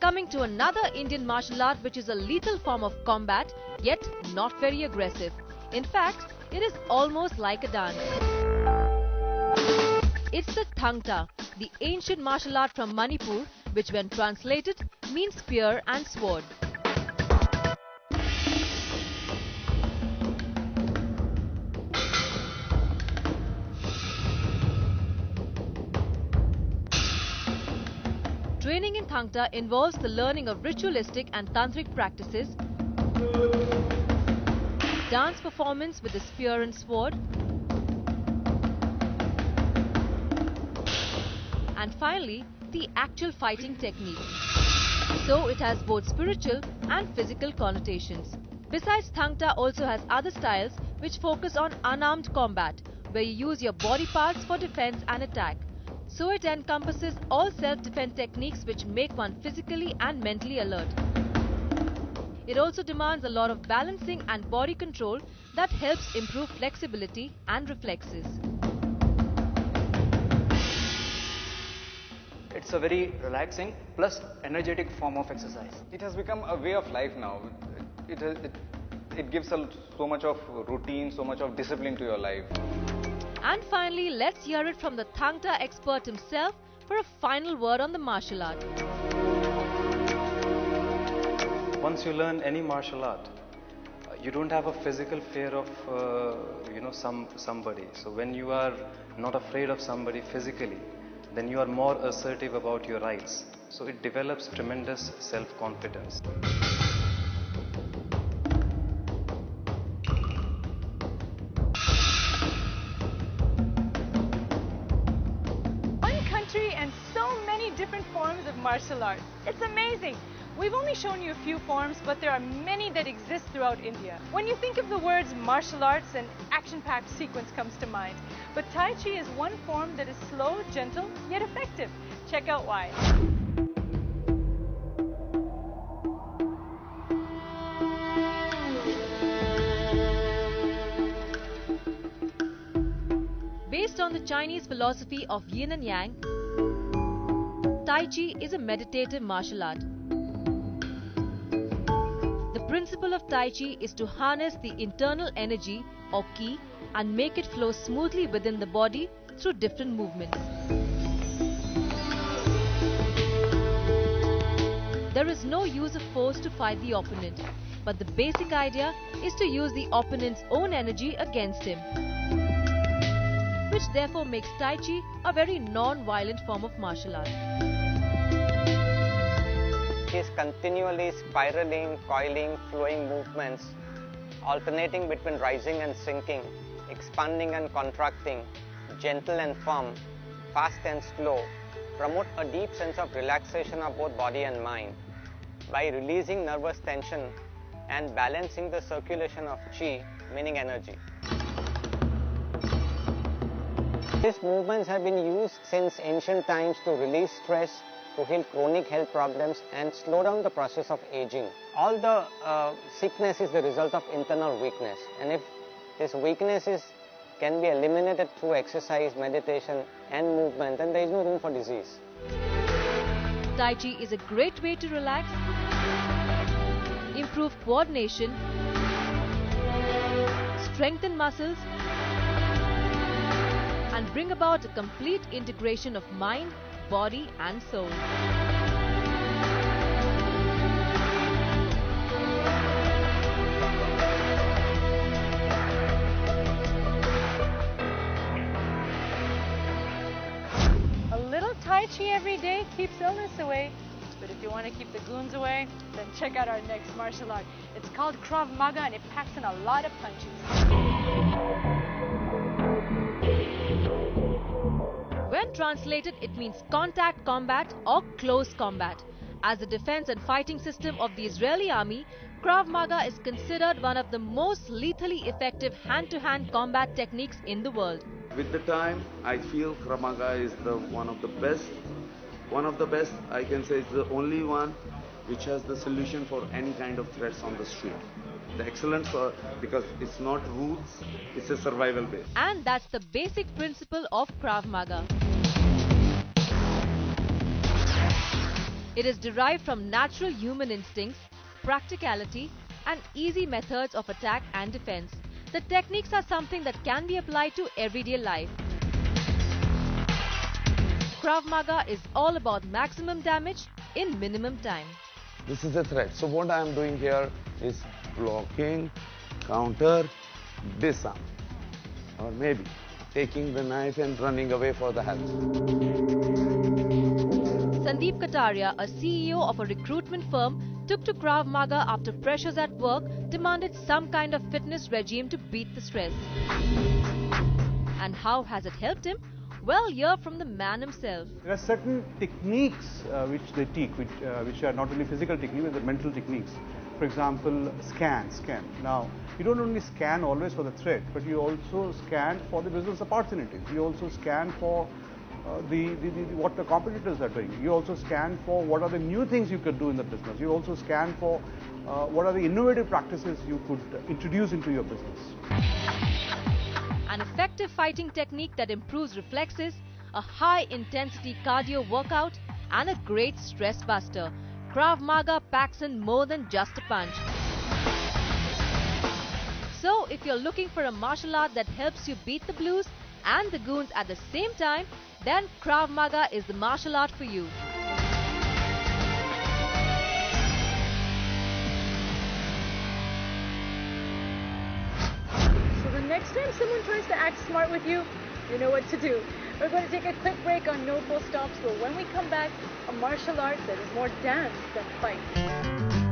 Coming to another Indian martial art which is a lethal form of combat, yet not very aggressive. In fact, it is almost like a dance. It's the Thang Ta, the ancient martial art from Manipur, which when translated means spear and sword. Training in Thang Ta involves the learning of ritualistic and tantric practices, dance performance with the spear and sword, and finally, the actual fighting technique. So it has both spiritual and physical connotations. Besides, Thang Ta also has other styles which focus on unarmed combat, where you use your body parts for defense and attack. So it encompasses all self-defense techniques which make one physically and mentally alert. It also demands a lot of balancing and body control that helps improve flexibility and reflexes. It's a very relaxing plus energetic form of exercise. It has become a way of life now. It gives so much of routine, so much of discipline to your life. And finally, let's hear it from the Thang Ta expert himself for a final word on the martial art. Once you learn any martial art, you don't have a physical fear of somebody. So when you are not afraid of somebody physically, then you are more assertive about your rights. So it develops tremendous self-confidence. And so many different forms of martial arts. It's amazing. We've only shown you a few forms, but there are many that exist throughout India. When you think of the words martial arts, an action-packed sequence comes to mind. But Tai Chi is one form that is slow, gentle, yet effective. Check out why. Based on the Chinese philosophy of yin and yang, Tai Chi is a meditative martial art. The principle of Tai Chi is to harness the internal energy or ki and make it flow smoothly within the body through different movements. There is no use of force to fight the opponent, but the basic idea is to use the opponent's own energy against him, which therefore makes Tai Chi a very non-violent form of martial art. He is continually spiraling, coiling, flowing movements, alternating between rising and sinking, expanding and contracting, gentle and firm, fast and slow, promote a deep sense of relaxation of both body and mind by releasing nervous tension and balancing the circulation of Qi, meaning energy. These movements have been used since ancient times to release stress, to heal chronic health problems and slow down the process of aging. All the sickness is the result of internal weakness, and if this weakness can be eliminated through exercise, meditation and movement, then there is no room for disease. Tai Chi is a great way to relax, improve coordination, strengthen muscles, and bring about a complete integration of mind, body and soul. A little Tai Chi every day keeps illness away. But if you want to keep the goons away, then check out our next martial art. It's called Krav Maga and it packs in a lot of punches. When translated, it means contact combat or close combat. As the defense and fighting system of the Israeli army, Krav Maga is considered one of the most lethally effective hand-to-hand combat techniques in the world. With the time, I feel Krav Maga is one of the best. One of the best, I can say, it's the only one which has the solution for any kind of threats on the street. The excellence, because it's not roots, it's a survival base. And that's the basic principle of Krav Maga. It is derived from natural human instincts, practicality, and easy methods of attack and defense. The techniques are something that can be applied to everyday life. Krav Maga is all about maximum damage in minimum time. This is a threat. So what I am doing here is blocking, counter, disarm. Or maybe taking the knife and running away for the help. Sandeep Kataria, a CEO of a recruitment firm, took to Krav Maga after pressures at work demanded some kind of fitness regime to beat the stress. And how has it helped him? Well, hear from the man himself. There are certain techniques which they teach, which are not only physical techniques, but mental techniques. For example, scan. Now, you don't only scan always for the threat, but you also scan for the business opportunities. You also scan for what the competitors are doing. You also scan for what are the new things you could do in the business. You also scan for what are the innovative practices you could introduce into your business. An effective fighting technique that improves reflexes, a high-intensity cardio workout, and a great stress buster. Krav Maga packs in more than just a punch. So, if you're looking for a martial art that helps you beat the blues and the goons at the same time, then Krav Maga is the martial art for you. So the next time someone tries to act smart with you, you know what to do. We're going to take a quick break on No Full Stops, but when we come back, a martial art that is more dance than fight.